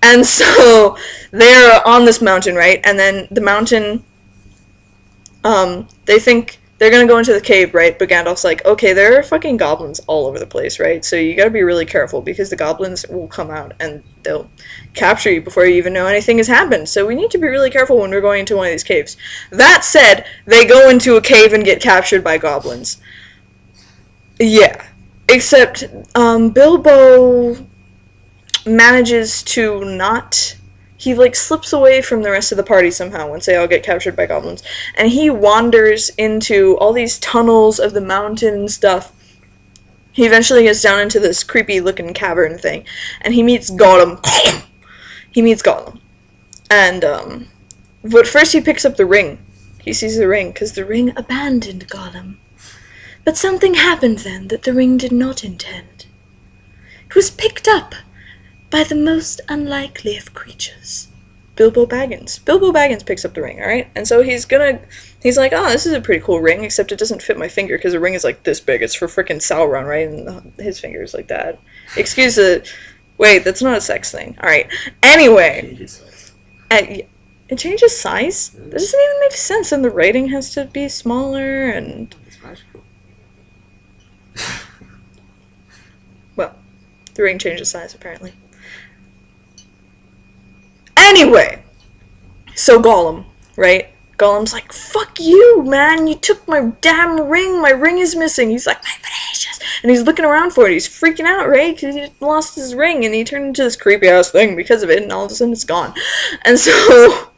And so they're on this mountain, right? And then the mountain, they think they're gonna go into the cave, right? But Gandalf's like, okay, there are fucking goblins all over the place, right? So you gotta be really careful because the goblins will come out and they'll capture you before you even know anything has happened. So we need to be really careful when we're going into one of these caves. That said, they go into a cave and get captured by goblins. Yeah. Except, Bilbo manages to not... He, like, slips away from the rest of the party somehow once they all get captured by goblins. And he wanders into all these tunnels of the mountain and stuff. He eventually gets down into this creepy-looking cavern thing. And he meets Gollum. He meets Gollum. And, but first he picks up the ring. He sees the ring, because the ring abandoned Gollum. But something happened then that the ring did not intend. It was picked up by the most unlikely of creatures. Bilbo Baggins. Bilbo Baggins picks up the ring, alright? And so he's like, oh, this is a pretty cool ring, except it doesn't fit my finger, because the ring is like this big. It's for frickin' Sauron, right? And his finger's like that. Excuse the... Wait, that's not a sex thing. Alright. Anyway. It changes size? That doesn't even make sense, and the writing has to be smaller, and... It's magical. Well, the ring changes size, apparently. Anyway, so Gollum, right? Gollum's like, fuck you, man, you took my damn ring, my ring is missing. He's like, my precious. And he's looking around for it, he's freaking out, right? Because he lost his ring, and he turned into this creepy-ass thing because of it, and all of a sudden it's gone. And so,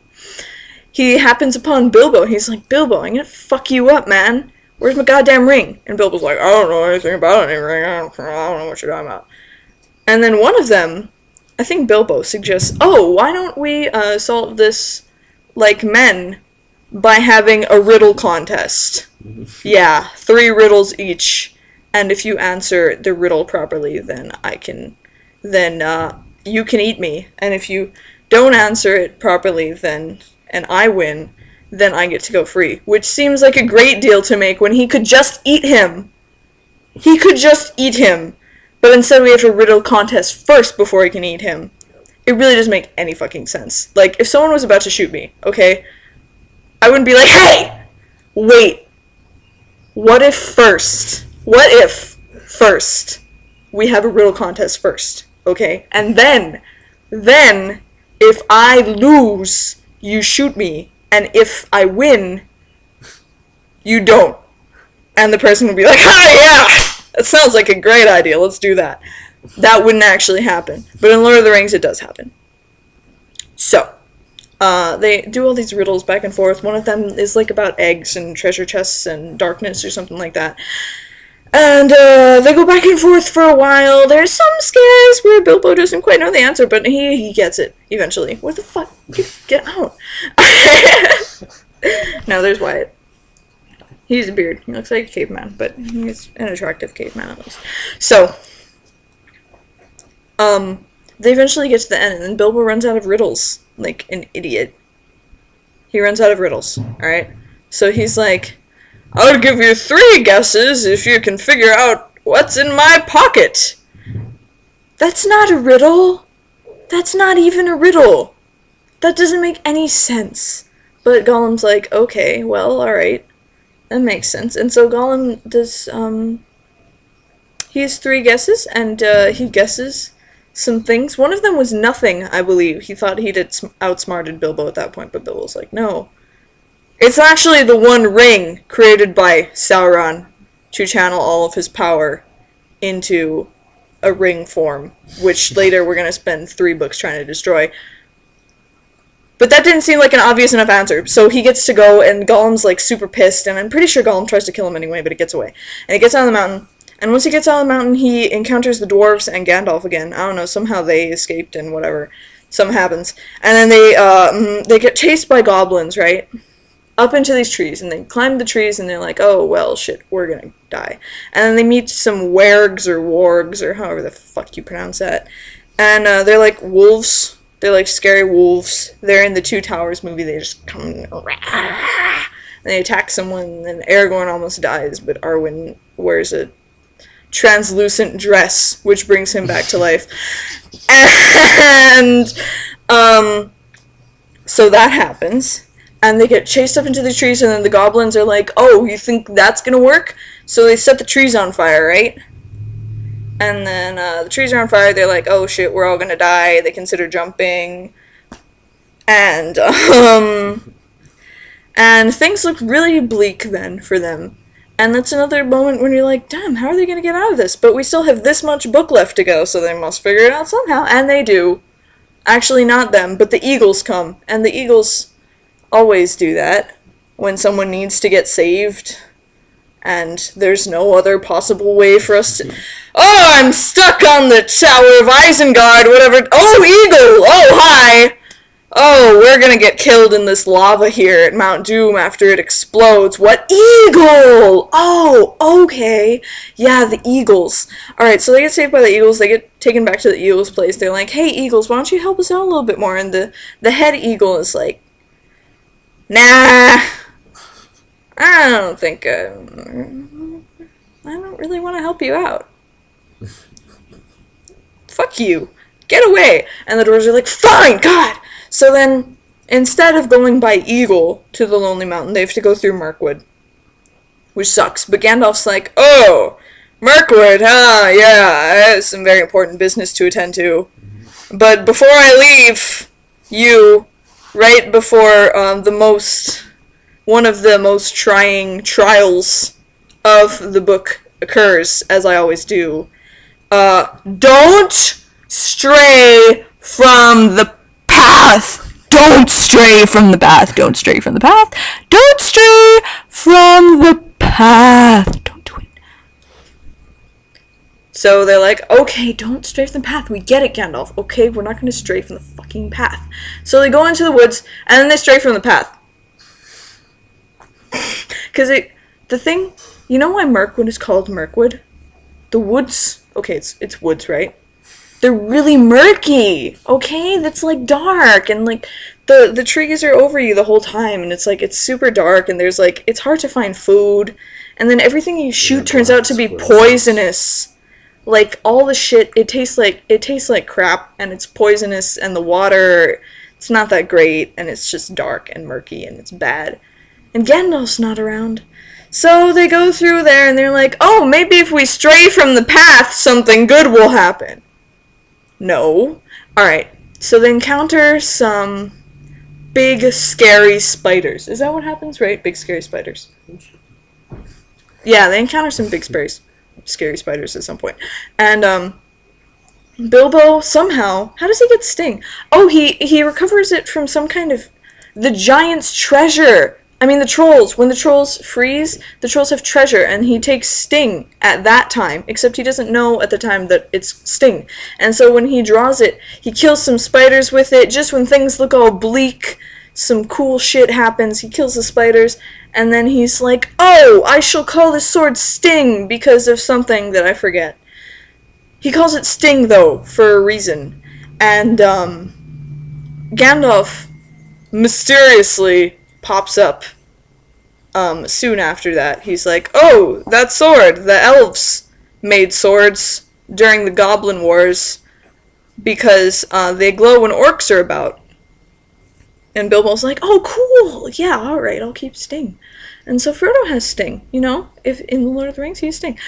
he happens upon Bilbo, he's like, Bilbo, I'm gonna fuck you up, man. Where's my goddamn ring? And Bilbo's like, I don't know anything about any ring, I don't know what you're talking about. And then one of them, I think Bilbo suggests, oh, why don't we solve this like men by having a riddle contest? Yeah, 3 riddles each, and if you answer the riddle properly, then you can eat me, and if you don't answer it properly, and I win, then I get to go free, which seems like a great deal to make when he could just eat him. He could just eat him. But instead we have to riddle contest first before he can eat him. It really doesn't make any fucking sense. Like, if someone was about to shoot me, okay, I wouldn't be like, hey! Wait. What if first we have a riddle contest first, okay? And then, if I lose, you shoot me, and if I win, you don't. And the person would be like, yeah! That sounds like a great idea, let's do that. That wouldn't actually happen. But in Lord of the Rings, it does happen. So, they do all these riddles back and forth. One of them is like about eggs and treasure chests and darkness or something like that. And they go back and forth for a while. There's some scares where Bilbo doesn't quite know the answer, but he gets it eventually. What the fuck? Get out. No, there's Wyatt. He's a beard. He looks like a caveman, but he's an attractive caveman at least. So, they eventually get to the end, and then Bilbo runs out of riddles, like an idiot. He runs out of riddles, alright? So he's like, I'll give you 3 guesses if you can figure out what's in my pocket. That's not a riddle. That's not even a riddle. That doesn't make any sense. But Gollum's like, okay, well, alright. That makes sense. And so Gollum does, he has 3 guesses, and he guesses some things. One of them was nothing, I believe. He thought he'd outsmarted Bilbo at that point, but Bilbo's like, no. It's actually the one ring created by Sauron to channel all of his power into a ring form, which later we're going to spend 3 books trying to destroy. But that didn't seem like an obvious enough answer, so he gets to go, and Gollum's, like, super pissed, and I'm pretty sure Gollum tries to kill him anyway, but he gets away. And he gets on the mountain, and once he gets on the mountain, he encounters the dwarves and Gandalf again. I don't know, somehow they escaped and whatever. Something happens. And then they get chased by goblins, right? Up into these trees, and they climb the trees, and they're like, oh, well, shit, we're gonna die. And then they meet some wergs, or wargs, or however the fuck you pronounce that. And they're like wolves. They're like scary wolves. They're in the Two Towers movie. They just come and they attack someone, and Aragorn almost dies, but Arwen wears a translucent dress, which brings him back to life. And so that happens, and they get chased up into the trees, and then the goblins are like, oh, you think that's gonna work? So they set the trees on fire, right? And then the trees are on fire, they're like, oh shit, we're all gonna die. They consider jumping. And things look really bleak then for them. And that's another moment when you're like, damn, how are they going to get out of this? But we still have this much book left to go, so they must figure it out somehow. And they do. Actually, not them, but the eagles come. And the eagles always do that when someone needs to get saved. And there's no other possible way for us to... Oh, I'm stuck on the Tower of Isengard, whatever... Oh, eagle! Oh, hi! Oh, we're gonna get killed in this lava here at Mount Doom after it explodes. What? Eagle! Oh, okay. Yeah, the eagles. Alright, so they get saved by the eagles. They get taken back to the eagles' place. They're like, hey, eagles, why don't you help us out a little bit more? And the head eagle is like, nah, I don't think, I don't really want to help you out. Fuck you. Get away. And the dwarves are like, fine, God! So then, instead of going by Eagle to the Lonely Mountain, they have to go through Mirkwood. Which sucks. But Gandalf's like, oh, Mirkwood, huh, yeah, I have some very important business to attend to. But before I leave you, right before one of the most trying trials of the book occurs, as I always do, don't stray from the path. Don't stray from the path. Don't stray from the path. Don't stray from the path. Don't do it. So they're like, okay, don't stray from the path. We get it, Gandalf. Okay, we're not going to stray from the fucking path. So they go into the woods, and then they stray from the path. Because the thing, you know why Mirkwood is called Mirkwood? The woods, okay, it's woods, right? They're really murky, okay? That's, like, dark, and, like, the trees are over you the whole time, and it's, like, it's super dark, and there's, like, it's hard to find food, and then everything you shoot turns out to be poisonous. Like, all the shit, it tastes like crap, and it's poisonous, and the water, it's not that great, and it's just dark and murky, and it's bad. And Gandalf's not around. So they go through there, and they're like, oh, maybe if we stray from the path, something good will happen. No. Alright, so they encounter some big, scary spiders. Is that what happens, right? Big, scary spiders. Yeah, they encounter some big, scary spiders at some point. And, Bilbo, somehow, how does he get Sting? Oh, he recovers it from some kind of... the giant's treasure! I mean, the trolls. When the trolls freeze, the trolls have treasure, and he takes Sting at that time, except he doesn't know at the time that it's Sting. And so when he draws it, he kills some spiders with it. Just when things look all bleak, some cool shit happens. He kills the spiders, and then he's like, oh, I shall call this sword Sting because of something that I forget. He calls it Sting, though, for a reason. And, Gandalf mysteriously pops up soon after that. He's like, oh, that sword! The elves made swords during the Goblin Wars because they glow when orcs are about. And Bilbo's like, oh, cool! Yeah, alright, I'll keep Sting. And so Frodo has Sting, you know? If in The Lord of the Rings, he's Sting.